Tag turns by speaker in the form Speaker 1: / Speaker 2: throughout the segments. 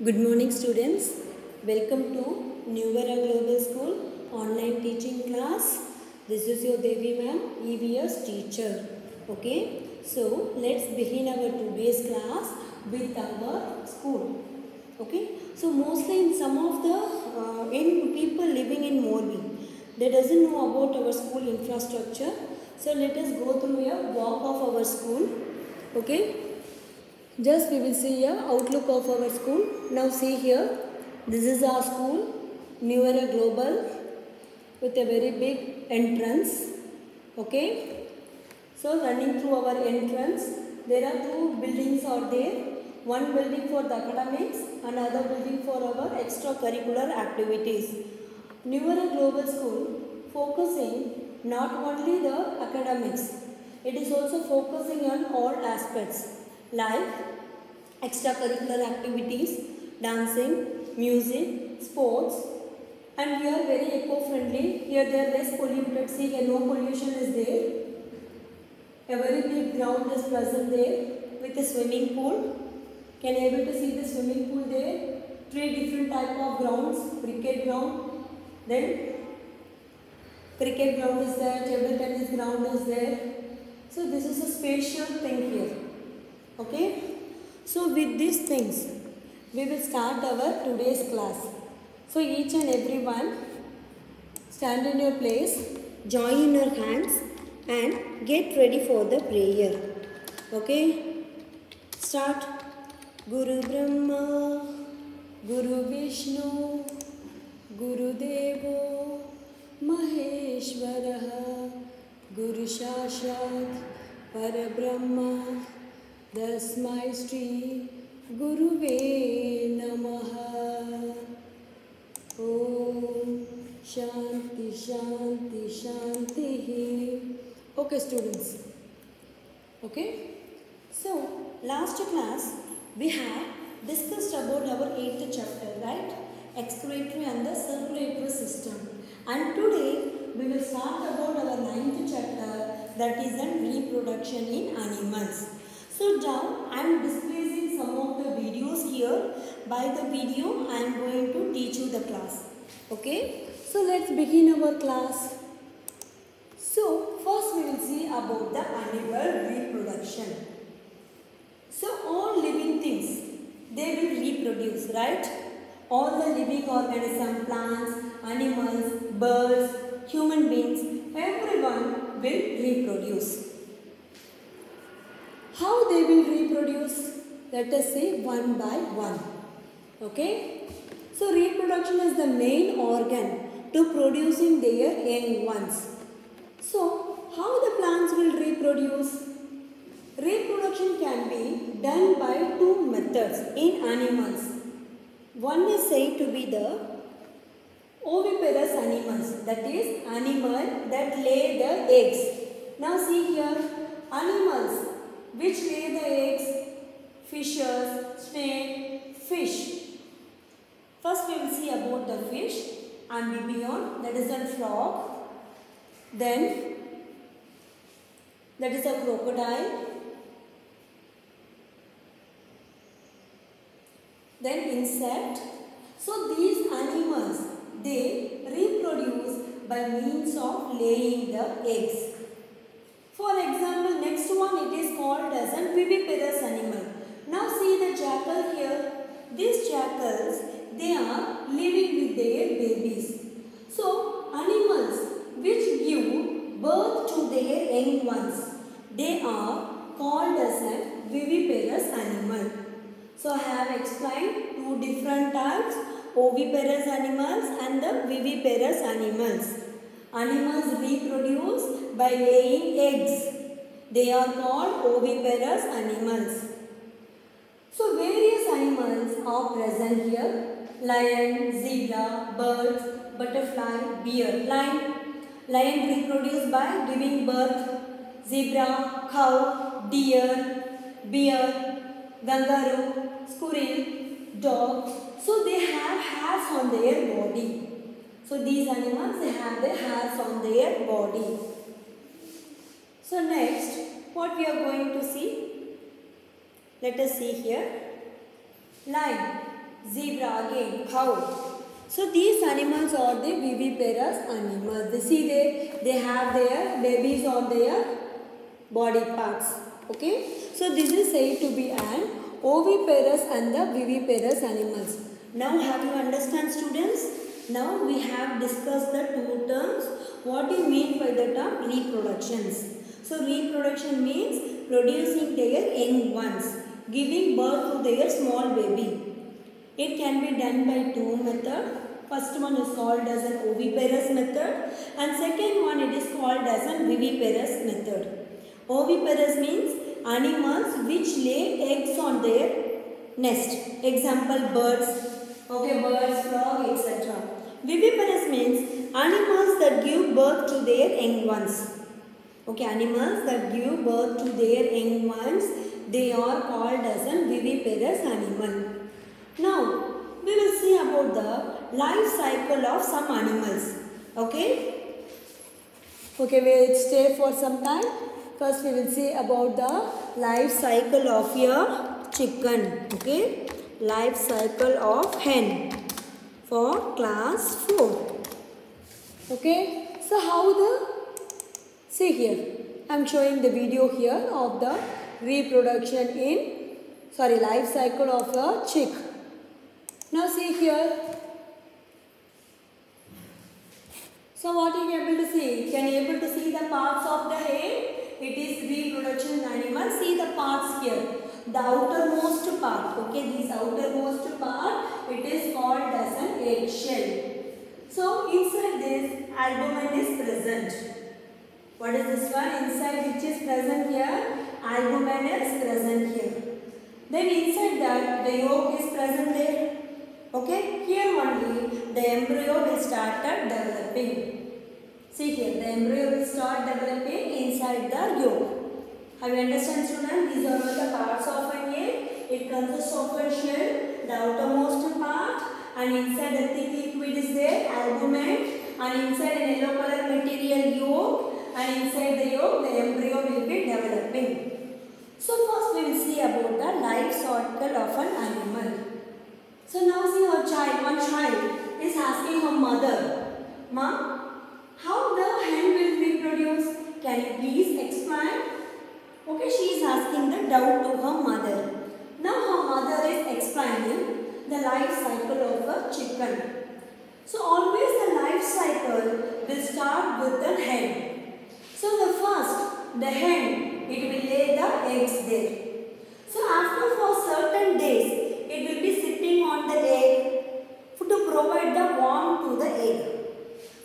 Speaker 1: Good morning students. Welcome to New Era Global School online teaching class. This is your Devi ma'am, EVS teacher. Okay. So let's begin our today's class with our school. Okay. So mostly in some of the in people living in Morbi, they doesn't know about our school infrastructure. So let us go through a walk of our school. Okay. Just we will see a outlook of our school. Now see here, this is our school, New Era Global, with a very big entrance. Okay. So running through our entrance, there are two buildings out there. One building for the academics, another building for our extracurricular activities. New Era Global School focusing not only the academics, it is also focusing on all aspects like extracurricular activities, dancing, music, sports, and we are very eco-friendly. Here they are less polluted. See here, no pollution is there. A very big ground is present there with a swimming pool. Can you able to see the swimming pool there? Three different type of grounds. Cricket ground, then cricket ground is there, table tennis ground is there. So this is a spacious thing here. Okay. So with these things, we will start our today's class. So each and every one, stand in your place, join your hands and get ready for the prayer. Okay? Start. Guru Brahma, Guru Vishnu, Guru Devo, Maheshwaraha, Guru Shashat, Parabrahma, Tasmai Shri Guruve Namaha. Om Shanti Shanti Shanti. Okay students. Okay. So last class we have discussed about our 8th chapter, right? Excretory and the circulatory system. And today we will start about our 9th chapter, that is on reproduction in animals. So now I am displaying some of the videos here. By the video I am going to teach you the class. Okay. So let's begin our class. So first we will see about the animal reproduction. So all living things, they will reproduce, right? All the living organisms, plants, animals, birds, human beings, everyone will reproduce. How they will reproduce? Let us say one by one. Okay? So reproduction is the main organ to producing their young ones. So how the plants will reproduce? Reproduction can be done by two methods in animals. One is said to be the oviparous animals, that is animal that lay the eggs. Now see here, animals which lay the eggs, fishes, snake, fish. First we will see about the fish, amphibian, that is a frog. Then that is a crocodile. Then insect. So these animals, they reproduce by means of laying the eggs. For example, next one it is called as an viviparous animal. Now see the jackal here. These jackals, they are living with their babies. So animals which give birth to their young ones, they are called as a viviparous animal. So I have explained two different types, oviparous animals and the viviparous animals. Animals reproduce by laying eggs. They are called oviparous animals. So various animals are present here. Lion, zebra, birds, butterfly, bear. Lion reproduce by giving birth. Zebra, cow, deer, bear, kangaroo, squirrel, dog. So they have hairs on their body. So these animals, they have their hairs on their body. So next, what we are going to see? Let us see here. Lion. Zebra again, cow. So these animals are the viviparous animals. They see they have their babies on their body parts. Okay. So this is said to be an oviparous and the viviparous animals. Now have you understand, students? Now we have discussed the two terms. What do you mean by the term reproductions? So reproduction means producing their young ones, giving birth to their small baby. It can be done by two methods. First one is called as an oviparous method and second one it is called as an viviparous method. Oviparous means animals which lay eggs on their nest. Example birds, okay, birds, frog, etc. Viviparous means animals that give birth to their young ones. Okay, animals that give birth to their young ones, they are called as a viviparous animal. Now, we will see about the life cycle of some animals. Okay? Okay, we will stay for some time. First, we will see about the life cycle of your chicken. Okay? Life cycle of hen for class 4. Okay? So, how the... See here. I am showing the video here of the reproduction in... life cycle of a chick. Now see here. So what are you able to see? Can you able to see the parts of the head? It is reproduction animal. See the parts here. The outermost part. Okay, this outermost part, it is called as an eggshell. So inside this, albumen is present. What is this one? Inside which is present here? Albumen is present here. Then inside that, the yolk is present there. Okay, here only the embryo will start developing. See here, the embryo will start developing inside the yolk. Have you understand, students? These are all the parts of an egg. It consists of a shell, the outermost part, and inside the thick liquid is there, albumen, and inside an yellow color material yolk, and inside the yolk the embryo will be developing. So first we will see about the life cycle of an animal. So now see one child is asking her mother, "Mom, how the hen will reproduce? Can you please explain?" Okay, she is asking the doubt to her mother. Now her mother is explaining the life cycle of a chicken. So always the life cycle will start with the hen. So the hen, it will lay the eggs there. So after for certain days, it will be sitting on the egg to provide the warmth to the egg.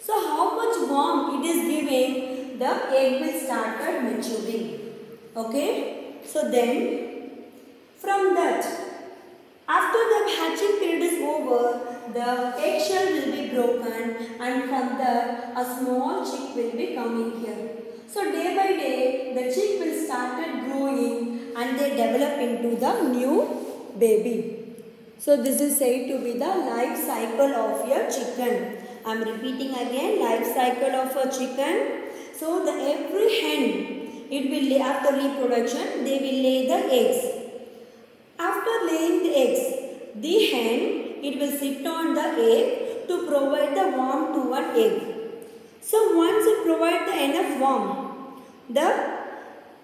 Speaker 1: So how much warmth it is giving, the egg will start maturing. Okay. So then from that, after the hatching period is over, the eggshell will be broken and from that a small chick will be coming here. So day by day the chick will start growing and they develop into the new baby. So this is said to be the life cycle of your chicken. I am repeating again, life cycle of a chicken. So the every hen, it will lay, after reproduction, they will lay the eggs. After laying the eggs, the hen, it will sit on the egg to provide the warmth to an egg. So once it provides the enough warmth, the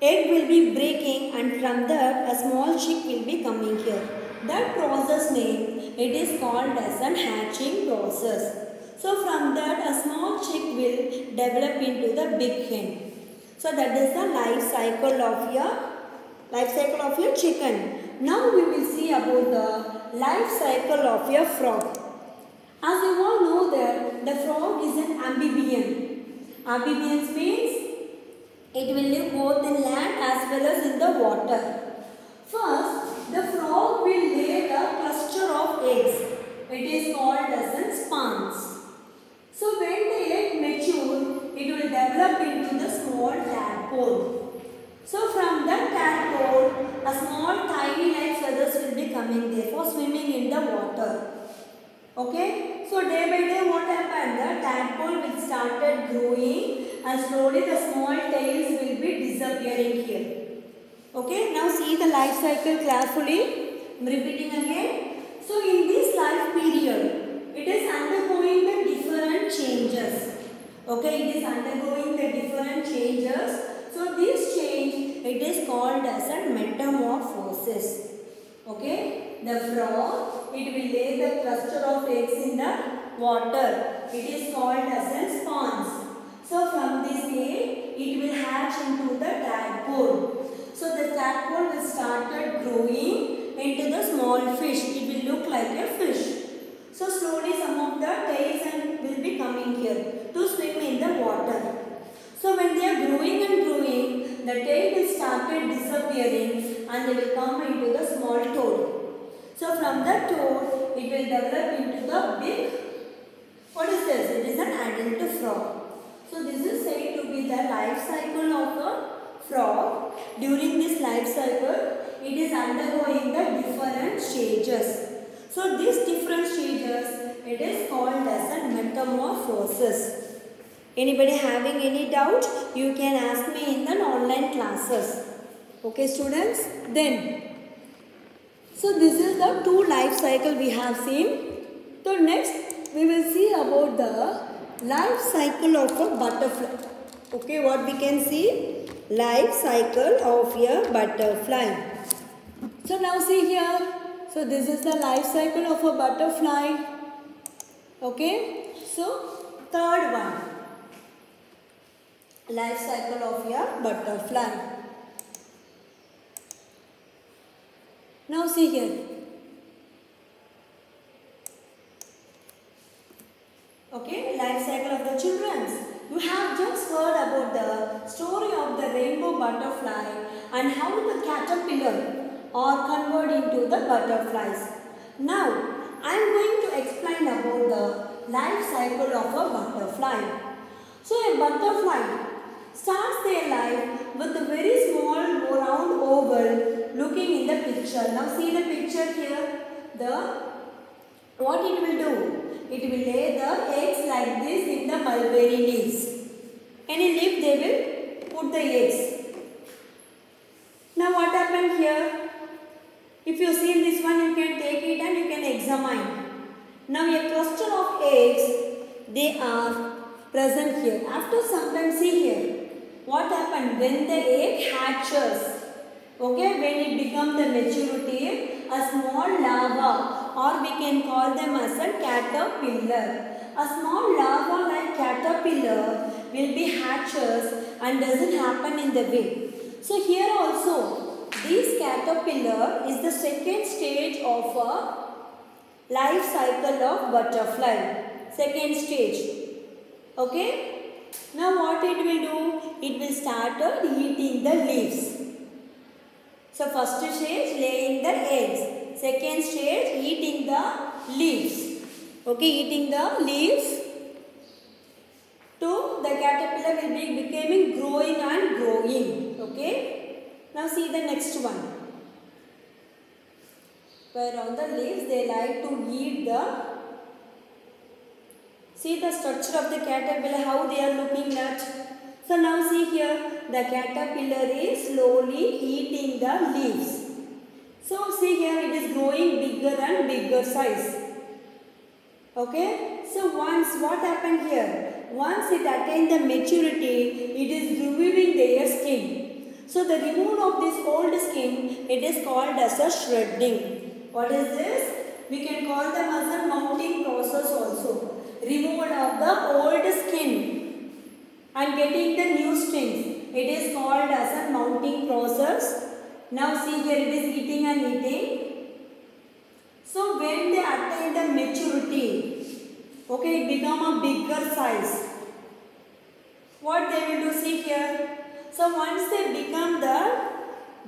Speaker 1: egg will be breaking and from that a small chick will be coming here. That process name, it is called as an hatching process. So from that a small chick will develop into the big hen. So that is the life cycle of your chicken. Now we will see about the life cycle of your frog. As you all know that the frog is an amphibian. Amphibians means it will live both in land as well as in the water. First, the frog will lay a cluster of eggs. It is called as spawns. So when the egg matures, it will develop into the small tadpole. So from that tadpole, a small tiny like feathers will be coming there for swimming in the water. Okay. So day by day what happened? The tadpole will start growing and slowly the small tails will be disappearing here. Okay. Now see the life cycle carefully. I am repeating again. So in this metamorphosis. Okay, the frog, it will lay the cluster of eggs in the water. It is called as a spawns. So from this egg, it will hatch into the tadpole. So the tadpole will start growing into the small fish. It will look like a fish. So slowly some of the tails will be coming here to swim in the water. So when they are growing and growing, the tail will start disappearing and they will come into the small toad. So from the toad, it will develop into the big, what is this? It is an adult frog. So this is said to be the life cycle of a frog. During this life cycle, it is undergoing the different stages. So these different stages, it is called as a metamorphosis. Anybody having any doubt, you can ask me in the online classes. Okay students, then so this is the two life cycle we have seen. So next we will see about the life cycle of a butterfly. Okay, what we can see? Life cycle of a butterfly. So now see here. So this is the life cycle of a butterfly. Okay. So third one. Life cycle of a butterfly. Now see here. Okay, life cycle of the children. You have just heard about the story of the rainbow butterfly and how the caterpillar are converted into the butterflies. Now, I am going to explain about the life cycle of a butterfly. So, a butterfly starts their life with a very small round oval looking in the picture. Now, see the picture here. What it will do? It will lay the eggs like this in the mulberry leaves. Any leaf they will put the eggs. Now what happened here? If you see this one, you can take it and you can examine. Now a cluster of eggs, they are present here. After some time, see here. What happened? When the egg hatches, okay, when it becomes the maturity, a small larva, or we can call them as a caterpillar. A small larva like caterpillar will be hatches and doesn't happen in the way. So here also, this caterpillar is the second stage of a life cycle of butterfly. Second stage. Okay. Now what it will do? It will start eating the leaves. So first stage, laying the eggs. Second stage, eating the leaves. Okay, eating the leaves. To the caterpillar will be becoming growing and growing. Okay. Now see the next one. Where on the leaves they like to eat the. See the structure of the caterpillar, how they are looking at. So now see here, the caterpillar is slowly eating the leaves. So see here, it is growing bigger and bigger size. Okay. So once what happened here? Once it attained the maturity, it is removing their skin. So the removal of this old skin, it is called as a shredding. What is this? We can call them as a mounting process also. Removal of the old skin and getting the new strings. It is called as a mounting process. Now see here, it is eating and eating. So when they attain the maturity, okay, it become a bigger size. What they will do, see here. So once they become the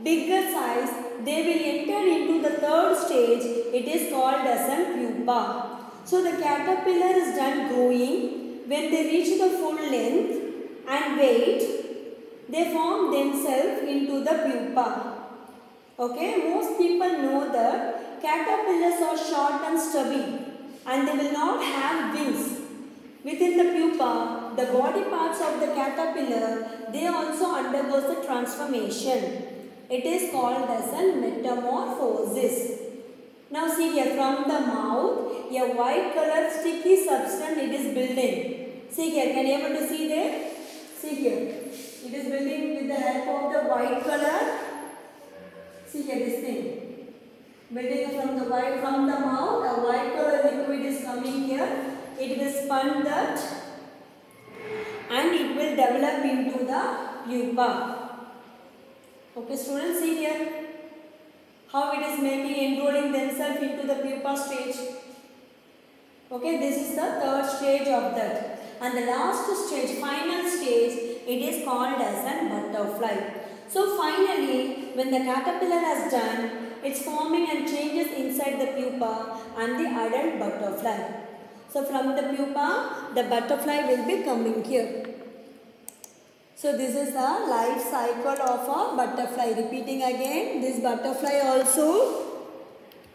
Speaker 1: bigger size, they will enter into the third stage. It is called as a pupa. So the caterpillar is done growing. When they reach the full length and weight, they form themselves into the pupa. Okay, most people know that caterpillars are short and stubby and they will not have wings. Within the pupa, the body parts of the caterpillar, they also undergoes the transformation. It is called as a metamorphosis. Now see here, from the mouth, a white color sticky substance it is building. See here, can you able to see there? See here, it is building with the help of the white color See here this thing. Building from the mouth, a white color liquid is coming here. It will spun that and it will develop into the pupa. Okay, students, see here how it is enrolling themselves into the pupa stage. Okay, this is the third stage of that. And the last stage, final stage, it is called as a butterfly. So finally, when the caterpillar has done, it's forming and changes inside the pupa and the adult butterfly. So from the pupa, the butterfly will be coming here. So this is the life cycle of a butterfly. Repeating again, this butterfly also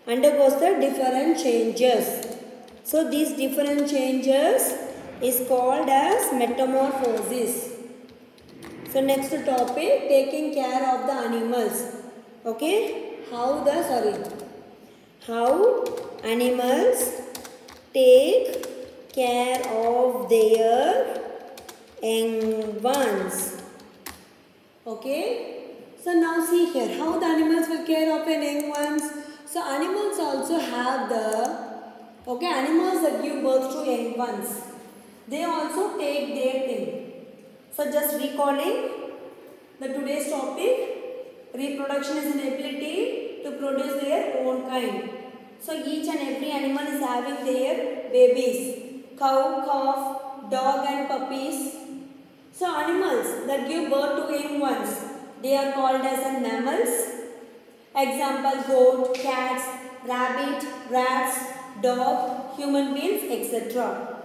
Speaker 1: undergoes the different changes. So these different changes is called as metamorphosis. So next topic, taking care of the animals. Okay, how animals take care of their young ones. Okay, so now see here how the animals will care of their young ones. So animals also have the animals that give birth to young ones. They also take their thing. So just recalling the today's topic, reproduction is an ability to produce their own kind. So each and every animal is having their babies, cow, calf, dog and puppies. So animals that give birth to young ones, they are called as mammals. Example, goat, cats, rabbit, rats, dog, human beings, etc.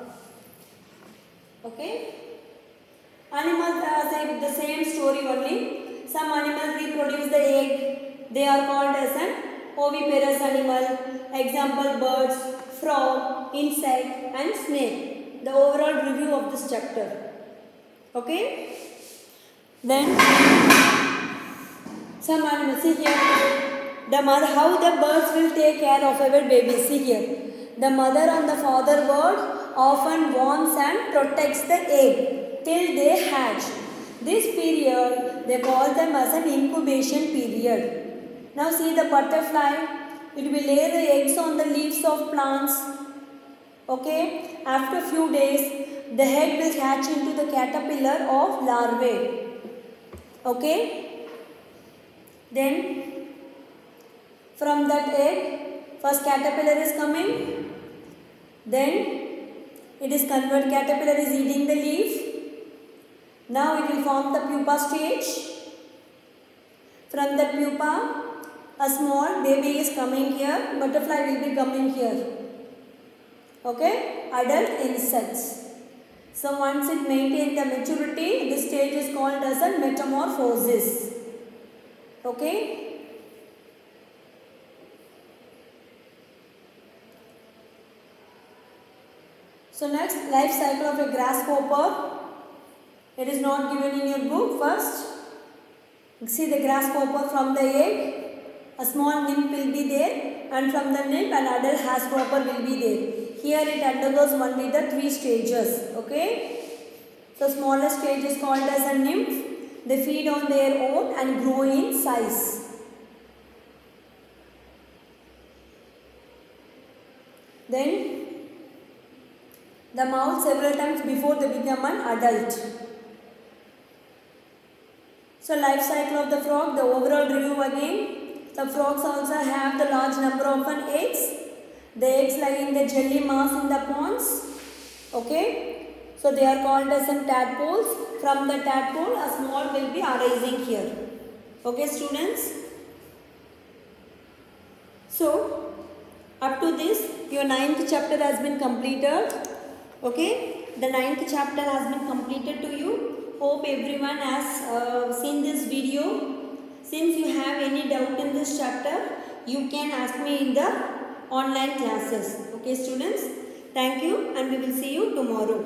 Speaker 1: Okay. Animals are the same story only. Some animals reproduce the egg. They are called as an oviparous animal. Example, birds, frog, insect and snake. The overall review of this chapter. Okay. Then some animals, see here. The mother, how the birds will take care of our babies. See here. The mother and the father bird often warms and protects the egg till they hatch. This period, they call them as an incubation period. Now see the butterfly, it will lay the eggs on the leaves of plants. Okay, after few days, the head will hatch into the caterpillar of larvae. Okay, then from that egg, first caterpillar is coming, then it is converted, caterpillar is eating the leaf. Now it will form the pupa stage. From the pupa, a small baby is coming here, butterfly will be coming here. Okay, adult insects. So once it maintains the maturity, this stage is called as a metamorphosis. Okay. So next, life cycle of a grasshopper. It is not given in your book. First, see the grasshopper from the egg. A small nymph will be there, and from the nymph an adult grasshopper will be there. Here it undergoes only the 3 stages. Okay. So smallest stage is called as a nymph. They feed on their own and grow in size. Then the molt several times before they become an adult. So life cycle of the frog, the overall review again. The frogs also have the large number of eggs. The eggs lie in the jelly mass in the ponds. Okay. So they are called as tadpoles. From the tadpole, a small will be arising here. Okay, students. So up to this, your 9th chapter has been completed. Okay, the 9th chapter has been completed to you. Hope everyone has seen this video. Since you have any doubt in this chapter, you can ask me in the online classes. Okay, students. Thank you, and we will see you tomorrow.